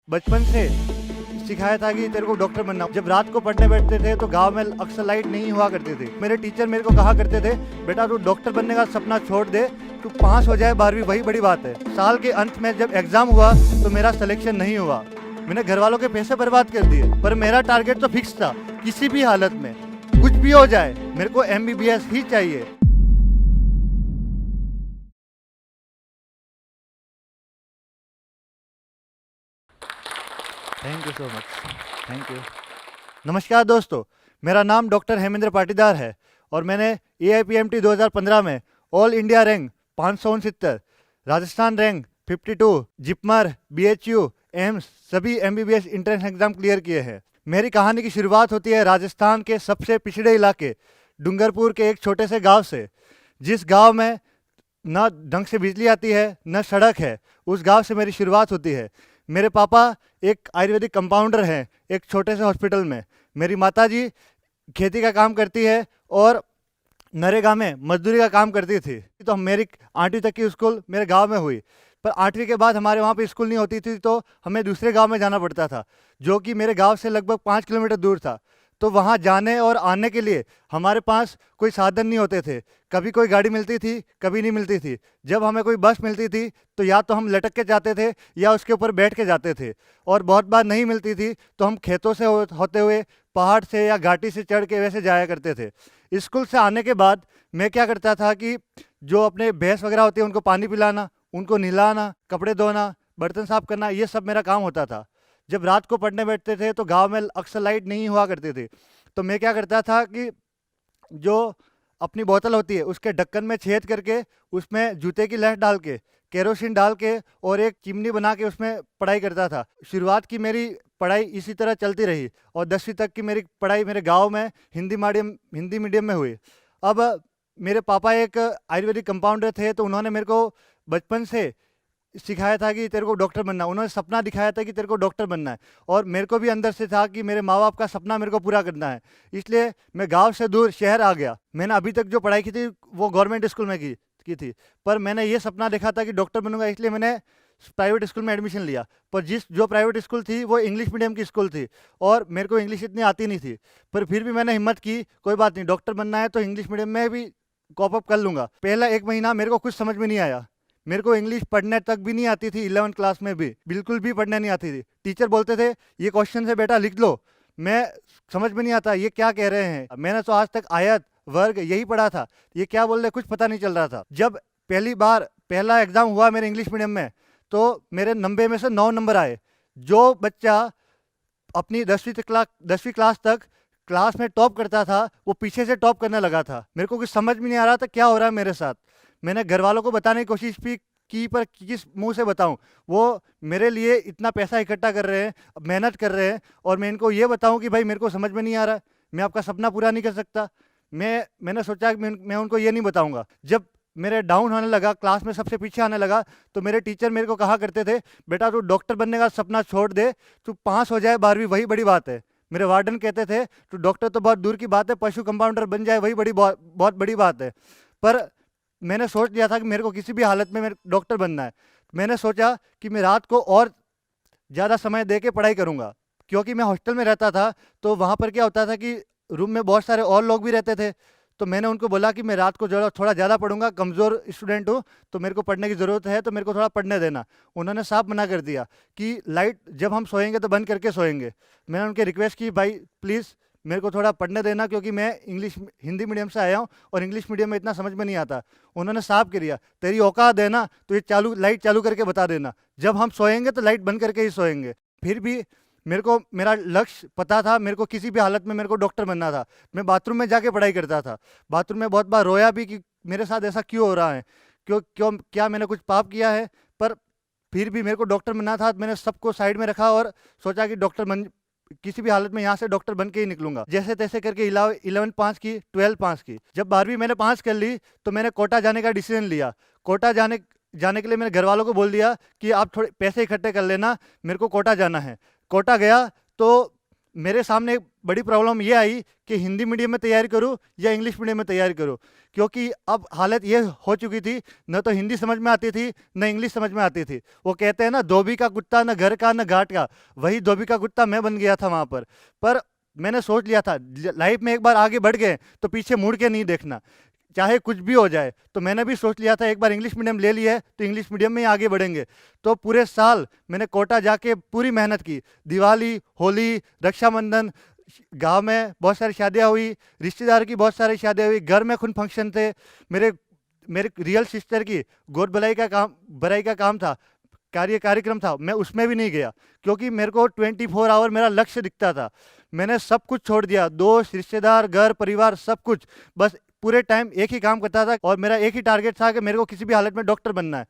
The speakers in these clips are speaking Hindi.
बचपन से सिखाया था कि तेरे को डॉक्टर बनना। जब रात को पढ़ने बैठते थे तो गांव में अक्सर लाइट नहीं हुआ करती थी। मेरे टीचर मेरे को कहा करते थे, बेटा तू डॉक्टर बनने का सपना छोड़ दे, तू पास हो जाए 12वीं वही बड़ी बात है। साल के अंत में जब एग्जाम हुआ तो मेरा सिलेक्शन नहीं हुआ। मैंने घर वालों के पैसे बर्बाद कर दिए, पर मेरा टारगेट तो फिक्स था, किसी भी हालत में कुछ भी हो जाए मेरे को MBBS ही चाहिए। Thank you so much, thank you. नमस्कार दोस्तों, मेरा नाम डॉक्टर हेमेंद्र पाटीदार है और मैंने AIPMT 2015 में all India rank 569, Rajasthan rank 52, JIPMER, BHU, AIIMS सभी MBBS एंट्रेंस एग्जाम क्लियर किए हैं। मेरी कहानी की शुरुआत होती है राजस्थान के सबसे पिछड़े इलाके डूंगरपुर के एक छोटे से गांव से। जिस गांव में ना ढंग से बिजली आती है न सड़क है, उस गांव से मेरी शुरुआत होती है। मेरे पापा एक आयुर्वेदिक कंपाउंडर हैं एक छोटे से हॉस्पिटल में। मेरी माताजी खेती का काम करती है और नरेगा में मजदूरी का काम करती थी। तो मेरी 8वीं तक की स्कूल मेरे गांव में हुई, पर 8वीं के बाद हमारे वहाँ पे स्कूल नहीं होती थी तो हमें दूसरे गांव में जाना पड़ता था, जो कि मेरे गांव से लगभग 5 किलोमीटर दूर था। तो वहाँ जाने और आने के लिए हमारे पास कोई साधन नहीं होते थे। कभी कोई गाड़ी मिलती थी, कभी नहीं मिलती थी। जब हमें कोई बस मिलती थी तो या तो हम लटक के जाते थे या उसके ऊपर बैठ के जाते थे, और बहुत बार नहीं मिलती थी तो हम खेतों से होते हुए पहाड़ से या घाटी से चढ़ के वैसे जाया करते थे। स्कूल से आने के बाद मैं क्या करता था कि जो अपने भैंस वगैरह होती है उनको पानी पिलाना, उनको नहलाना, कपड़े धोना, बर्तन साफ करना, ये सब मेरा काम होता था। जब रात को पढ़ने बैठते थे तो गांव में अक्सर लाइट नहीं हुआ करती थी, तो मैं क्या करता था कि जो अपनी बोतल होती है उसके ढक्कन में छेद करके उसमें जूते की लहट डाल के, केरोसिन डाल के और एक चिमनी बना के उसमें पढ़ाई करता था। शुरुआत की मेरी पढ़ाई इसी तरह चलती रही और 10वीं तक की मेरी पढ़ाई मेरे गांव में हिंदी मीडियम में हुई। अब मेरे पापा एक आयुर्वेदिक कंपाउंडर थे, तो उन्होंने मेरे को बचपन से सिखाया था कि तेरे को डॉक्टर बनना है। उन्होंने सपना दिखाया था कि तेरे को डॉक्टर बनना है, और मेरे को भी अंदर से था कि मेरे माँ बाप का सपना मेरे को पूरा करना है। इसलिए मैं गांव से दूर शहर आ गया। मैंने अभी तक जो पढ़ाई की थी वो गवर्नमेंट स्कूल में की थी, पर मैंने ये सपना देखा था कि डॉक्टर बनूंगा, इसलिए मैंने प्राइवेट स्कूल में एडमिशन लिया। पर जो प्राइवेट स्कूल थी वो इंग्लिश मीडियम की स्कूल थी और मेरे को इंग्लिश इतनी आती नहीं थी, पर फिर भी मैंने हिम्मत की, कोई बात नहीं, डॉक्टर बनना है तो इंग्लिश मीडियम में भी कॉप अप कर लूँगा। पहला 1 महीना मेरे को कुछ समझ में नहीं आया। मेरे को इंग्लिश पढ़ने तक भी नहीं आती थी, 11th क्लास में भी बिल्कुल भी पढ़ने नहीं आती थी। टीचर बोलते थे ये क्वेश्चन से बेटा लिख लो, मैं समझ में नहीं आता ये क्या कह रहे हैं। मैंने तो आज तक आयत वर्ग यही पढ़ा था, ये क्या बोल रहे कुछ पता नहीं चल रहा था। जब पहली बार पहला एग्जाम हुआ मेरे इंग्लिश मीडियम में, तो मेरे 90 में से 9 नंबर आए। जो बच्चा अपनी 10वीं क्लास तक क्लास में टॉप करता था वो पीछे से टॉप करने लगा था। मेरे को कुछ समझ में नहीं आ रहा था क्या हो रहा है मेरे साथ। मैंने घर वालों को बताने की कोशिश भी की, पर किस मुंह से बताऊं। वो मेरे लिए इतना पैसा इकट्ठा कर रहे हैं, मेहनत कर रहे हैं, और मैं इनको ये बताऊं कि भाई मेरे को समझ में नहीं आ रहा, मैं आपका सपना पूरा नहीं कर सकता। मैंने सोचा कि मैं उनको ये नहीं बताऊंगा। जब मेरे डाउन होने लगा, क्लास में सबसे पीछे आने लगा, तो मेरे टीचर मेरे को कहा करते थे, बेटा तू डॉक्टर बनने का सपना छोड़ दे, तू पास हो जाए 12वीं वही बड़ी बात है। मेरे वार्डन कहते थे तो डॉक्टर तो बहुत दूर की बात है, पशु कंपाउंडर बन जाए वही बहुत बड़ी बात है। पर मैंने सोच लिया था कि मेरे को किसी भी हालत में मेरे डॉक्टर बनना है। मैंने सोचा कि मैं रात को और ज़्यादा समय दे के पढ़ाई करूँगा, क्योंकि मैं हॉस्टल में रहता था। तो वहाँ पर क्या होता था कि रूम में बहुत सारे और लोग भी रहते थे। तो मैंने उनको बोला कि मैं रात को थोड़ा ज़्यादा पढ़ूंगा, कमज़ोर स्टूडेंट हूँ तो मेरे को पढ़ने की ज़रूरत है, तो मेरे को थोड़ा पढ़ने देना। उन्होंने साफ मना कर दिया कि लाइट जब हम सोएंगे तो बंद करके सोएंगे। मैंने उनके रिक्वेस्ट की, भाई प्लीज़ मेरे को थोड़ा पढ़ने देना, क्योंकि मैं हिंदी मीडियम से आया हूँ और इंग्लिश मीडियम में इतना समझ में नहीं आता। उन्होंने साफ किया, तेरी औकात है ना तो ये लाइट चालू करके बता देना, जब हम सोएंगे तो लाइट बंद करके ही सोएंगे। फिर भी मेरे को मेरा लक्ष्य पता था, मेरे को किसी भी हालत में मेरे को डॉक्टर बनना था। मैं बाथरूम में जाके पढ़ाई करता था, बाथरूम में बहुत बार रोया भी कि मेरे साथ ऐसा क्यों हो रहा है, क्या मैंने कुछ पाप किया है। पर फिर भी मेरे को डॉक्टर बनना था। मैंने सबको साइड में रखा और सोचा कि किसी भी हालत में यहाँ से डॉक्टर बन के ही निकलूंगा। जैसे तैसे करके 11th पास की, 12th पास की। जब 12वीं मैंने पास कर ली तो मैंने कोटा जाने का डिसीजन लिया। कोटा जाने के लिए मैंने घर वालों को बोल दिया कि आप थोड़े पैसे इकट्ठे कर लेना, मेरे को कोटा जाना है। कोटा गया तो मेरे सामने एक बड़ी प्रॉब्लम ये आई कि हिंदी मीडियम में तैयारी करूँ या इंग्लिश मीडियम में तैयारी करूँ, क्योंकि अब हालत ये हो चुकी थी, न तो हिंदी समझ में आती थी न इंग्लिश समझ में आती थी। वो कहते हैं ना, धोबी का कुत्ता न घर का न घाट का, वही धोबी का कुत्ता मैं बन गया था वहाँ पर मैंने सोच लिया था लाइफ में एक बार आगे बढ़ गए तो पीछे मुड़ के नहीं देखना, चाहे कुछ भी हो जाए। तो मैंने भी सोच लिया था एक बार इंग्लिश मीडियम ले लिया है तो इंग्लिश मीडियम में ही आगे बढ़ेंगे। तो पूरे साल मैंने कोटा जाके पूरी मेहनत की। दिवाली, होली, रक्षाबंधन, गांव में बहुत सारी शादियां हुई, रिश्तेदार की बहुत सारी शादियां हुई, घर में खुन फंक्शन थे। मेरे मेरे रियल सिस्टर की गोद भराई का काम था, कार्यक्रम था, मैं उसमें भी नहीं गया क्योंकि मेरे को 24 आवर मेरा लक्ष्य दिखता था। मैंने सब कुछ छोड़ दिया, दोस्त, रिश्तेदार, घर परिवार, सब कुछ। बस पूरे टाइम एक ही काम करता था और मेरा एक ही टारगेट था कि मेरे को किसी भी हालत में डॉक्टर बनना है।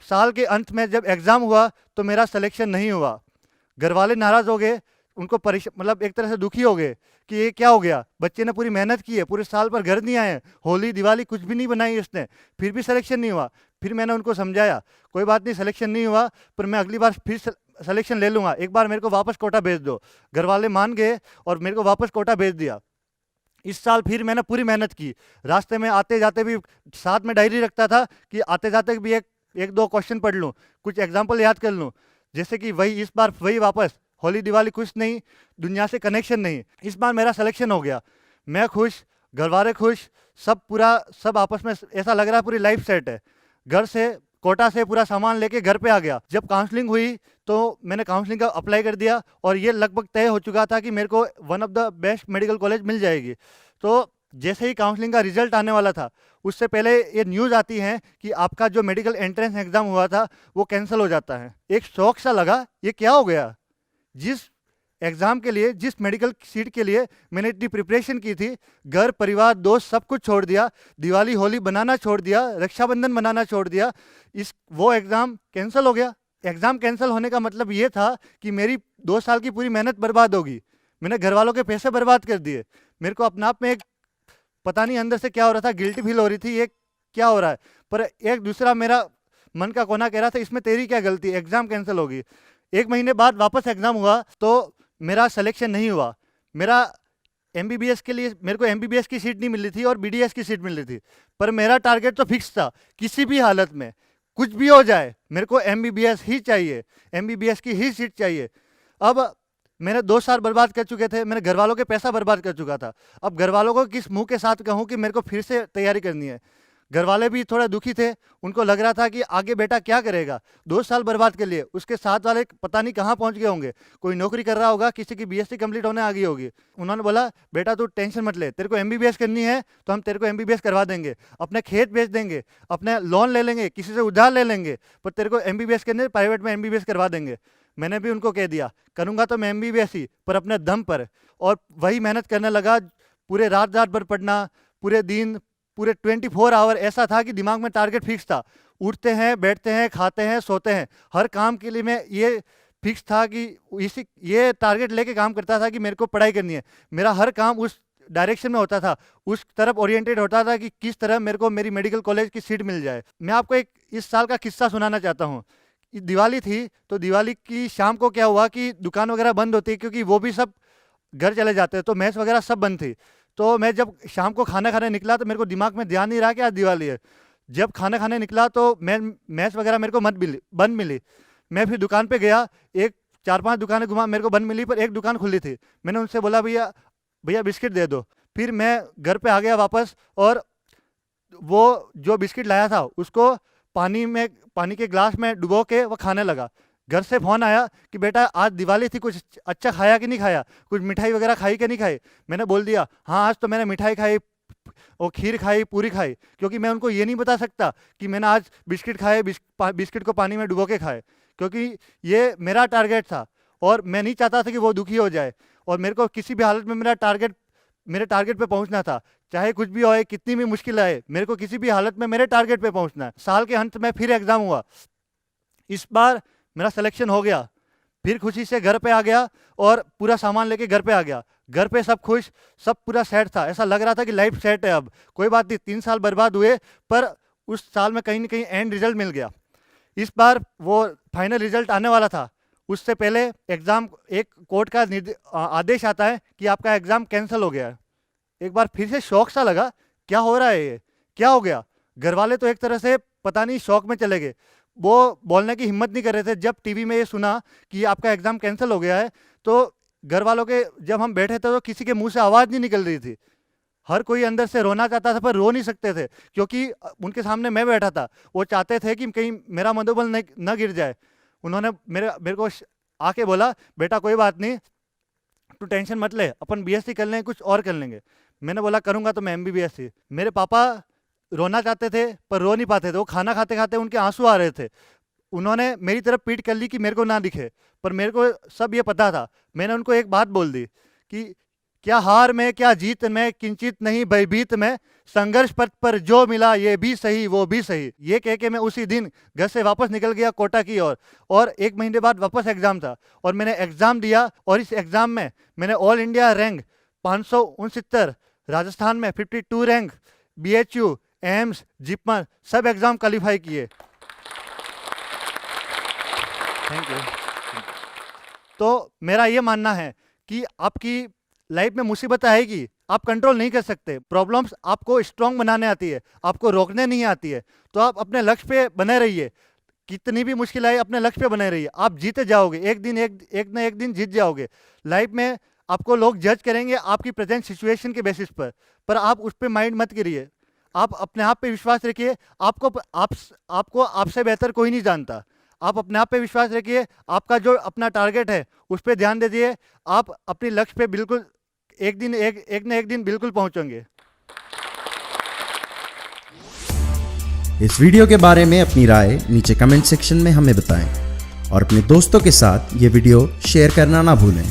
साल के अंत में जब एग्ज़ाम हुआ तो मेरा सिलेक्शन नहीं हुआ। घर वाले नाराज़ हो गए, उनको मतलब एक तरह से दुखी हो गए कि ये क्या हो गया, बच्चे ने पूरी मेहनत की है, पूरे साल पर घर नहीं आए, होली दिवाली कुछ भी नहीं बनाई इसने, फिर भी सिलेक्शन नहीं हुआ। फिर मैंने उनको समझाया, कोई बात नहीं, सिलेक्शन नहीं हुआ पर मैं अगली बार फिर सिलेक्शन ले लूँगा, एक बार मेरे को वापस कोटा भेज दो। घर वाले मान गए और मेरे को वापस कोटा भेज दिया। इस साल फिर मैंने पूरी मेहनत की। रास्ते में आते जाते भी साथ में डायरी रखता था कि आते जाते भी एक दो क्वेश्चन पढ़ लूँ, कुछ एग्जाम्पल याद कर लूँ, जैसे कि वही इस बार वही वापस, होली दिवाली कुछ नहीं, दुनिया से कनेक्शन नहीं। इस बार मेरा सिलेक्शन हो गया, मैं खुश, घर वाले खुश, सब आपस में ऐसा लग रहा है पूरी लाइफ सेट है। घर से कोटा से पूरा सामान लेके घर पे आ गया। जब काउंसलिंग हुई तो मैंने काउंसलिंग का अप्लाई कर दिया और ये लगभग तय हो चुका था कि मेरे को one of the best medical college मिल जाएगी। तो जैसे ही काउंसलिंग का रिजल्ट आने वाला था, उससे पहले ये न्यूज़ आती है कि आपका जो मेडिकल एंट्रेंस एग्ज़ाम हुआ था वो कैंसिल हो जाता है। एक शौक सा लगा, ये क्या हो गया। जिस एग्ज़ाम के लिए, जिस मेडिकल सीट के लिए मैंने इतनी प्रिपरेशन की थी, घर परिवार दोस्त सब कुछ छोड़ दिया, दिवाली होली बनाना छोड़ दिया, रक्षाबंधन बनाना छोड़ दिया, वो एग्ज़ाम कैंसिल हो गया। एग्ज़ाम कैंसिल होने का मतलब ये था कि मेरी 2 साल की पूरी मेहनत बर्बाद होगी। मैंने घर वालों के पैसे बर्बाद कर दिए। मेरे को अपने आप में एक पता नहीं अंदर से क्या हो रहा था, गिल्टी फील हो रही थी, ये क्या हो रहा है। पर एक दूसरा मेरा मन का कोना कह रहा था इसमें तेरी क्या गलती, एग्ज़ाम कैंसिल होगी। 1 महीने बाद वापस एग्ज़ाम हुआ तो मेरा सिलेक्शन नहीं हुआ। मेरा एमबीबीएस के लिए मेरे को एमबीबीएस की सीट नहीं मिल रही थी और बीडीएस की सीट मिल रही थी, पर मेरा टारगेट तो फिक्स था, किसी भी हालत में कुछ भी हो जाए मेरे को एमबीबीएस ही चाहिए, एमबीबीएस की ही सीट चाहिए। अब मैंने 2 साल बर्बाद कर चुके थे, मैंने घर वालों के पैसा बर्बाद कर चुका था। अब घर वालों को किस मुंह के साथ कहूँ कि मेरे को फिर से तैयारी करनी है। घर वाले भी थोड़ा दुखी थे, उनको लग रहा था कि आगे बेटा क्या करेगा, 2 साल बर्बाद कर लिए। उसके साथ वाले पता नहीं कहाँ पहुँच गए होंगे, कोई नौकरी कर रहा होगा, किसी की बीएससी कंप्लीट होने आ गई होगी। उन्होंने बोला बेटा तू टेंशन मत ले, तेरे को एमबीबीएस करनी है तो हम तेरे को एमबीबीएस करवा देंगे, अपने खेत बेच देंगे, अपने लोन ले लेंगे, किसी से उधार ले लेंगे, पर तेरे को एमबीबीएस करने प्राइवेट में एमबीबीएस करवा देंगे। मैंने भी उनको कह दिया करूँगा तो मैं एमबीबीएस ही, पर अपने दम पर। और वही मेहनत करने लगा, पूरे रात भर पढ़ना, पूरे दिन, पूरे 24 आवर ऐसा था कि दिमाग में टारगेट फिक्स था। उठते हैं, बैठते हैं, खाते हैं, सोते हैं, हर काम के लिए मैं ये फिक्स था कि ये टारगेट लेके काम करता था कि मेरे को पढ़ाई करनी है। मेरा हर काम उस डायरेक्शन में होता था, उस तरफ ओरिएंटेड होता था कि किस तरह मेरे को मेरी मेडिकल कॉलेज की सीट मिल जाए। मैं आपको एक इस साल का किस्सा सुनाना चाहता हूँ। दिवाली थी तो दिवाली की शाम को क्या हुआ कि दुकान वगैरह बंद होती, क्योंकि वो भी सब घर चले जाते हैं, तो मैच वगैरह सब बंद थी। तो मैं जब शाम को खाना खाने निकला तो मेरे को दिमाग में ध्यान नहीं रहा कि आज दिवाली है। जब खाना खाने निकला तो मैच वगैरह मेरे को बंद मिली। मैं फिर दुकान पे गया, 4-5 दुकानें घुमा, मेरे को बंद मिली, पर एक दुकान खुली थी। मैंने उनसे बोला भैया बिस्किट दे दो। फिर मैं घर पे आ गया वापस, और वो जो बिस्किट लाया था उसको पानी के ग्लास में डुबो के वो खाने लगा। घर से फ़ोन आया कि बेटा आज दिवाली थी, कुछ अच्छा खाया कि नहीं खाया, कुछ मिठाई वगैरह खाई कि नहीं खाई। मैंने बोल दिया हाँ आज तो मैंने मिठाई खाई और खीर खाई, पूरी खाई, क्योंकि मैं उनको ये नहीं बता सकता कि मैंने आज बिस्किट खाए, बिस्किट को पानी में डुबो के खाए, क्योंकि ये मेरा टारगेट था और मैं नहीं चाहता था कि वो दुखी हो जाए। और मेरे को किसी भी हालत में मेरे टारगेट पे पहुंचना था, चाहे कुछ भी होए, कितनी भी मुश्किल आए, मेरे को किसी भी हालत में मेरे टारगेट पे पहुंचना है। साल के अंत में फिर एग्ज़ाम हुआ, इस बार मेरा सिलेक्शन हो गया। फिर खुशी से घर पे आ गया और पूरा सामान लेके घर पे आ गया। घर पे सब खुश, सब पूरा सेट था, ऐसा लग रहा था कि लाइफ सेट है। अब कोई बात नहीं, 3 साल बर्बाद हुए, पर उस साल में कहीं ना कहीं एंड रिजल्ट मिल गया। इस बार वो फाइनल रिजल्ट आने वाला था, उससे पहले एग्ज़ाम एक कोर्ट का आदेश आता है कि आपका एग्ज़ाम कैंसिल हो गया है। एक बार फिर से शौक सा लगा, क्या हो रहा है ये, क्या हो गया। घर वाले तो एक तरह से पता नहीं शौक में चले गए, वो बोलने की हिम्मत नहीं कर रहे थे। जब टीवी में ये सुना कि आपका एग्ज़ाम कैंसिल हो गया है, तो घर वालों के, जब हम बैठे थे तो किसी के मुंह से आवाज़ नहीं निकल रही थी। हर कोई अंदर से रोना चाहता था पर रो नहीं सकते थे, क्योंकि उनके सामने मैं बैठा था। वो चाहते थे कि कहीं मेरा मनोबल न गिर जाए। उन्होंने मेरे को आके बोला, बेटा कोई बात नहीं, तू टेंशन मत ले, अपन बीएससी कर लेंगे, कुछ और कर लेंगे। मैंने बोला करूँगा तो मैं एमबीबीएस ही। मेरे पापा रोना चाहते थे पर रो नहीं पाते थे। वो खाना खाते खाते उनके आंसू आ रहे थे। उन्होंने मेरी तरफ पीठ कर ली कि मेरे को ना दिखे, पर मेरे को सब ये पता था। मैंने उनको एक बात बोल दी कि क्या हार में क्या जीत में, किंचित नहीं भयभीत में, संघर्ष पथ पर जो मिला ये भी सही वो भी सही। ये कह के मैं उसी दिन घर से वापस निकल गया कोटा की ओर। और 1 महीने बाद वापस एग्जाम था और मैंने एग्जाम दिया। और इस एग्जाम में मैंने ऑल इंडिया रैंक 569, राजस्थान में 52 रैंक, BHU, एम्स, जिपमर सब एग्जाम क्वालिफाई किए। Thank you. तो मेरा ये मानना है कि आपकी लाइफ में मुसीबत आएगी, आप कंट्रोल नहीं कर सकते। प्रॉब्लम्स आपको स्ट्रांग बनाने आती है, आपको रोकने नहीं आती है। तो आप अपने लक्ष्य पे बने रहिए, कितनी भी मुश्किल आए अपने लक्ष्य पे बने रहिए। आप जीते जाओगे, एक ना एक दिन जीत जाओगे। लाइफ में आपको लोग जज करेंगे आपकी प्रेजेंट सिचुएशन के बेसिस पर आप उस पर माइंड मत करिए। आप अपने आप पे विश्वास रखिए। आपको आपसे बेहतर कोई नहीं जानता। आप अपने आप पे विश्वास रखिए। आपका जो अपना टारगेट है उस पर ध्यान दीजिए। आप अपने लक्ष्य पे बिल्कुल एक ना एक दिन बिल्कुल पहुंचेंगे। इस वीडियो के बारे में अपनी राय नीचे कमेंट सेक्शन में हमें बताएं और अपने दोस्तों के साथ ये वीडियो शेयर करना ना भूलें।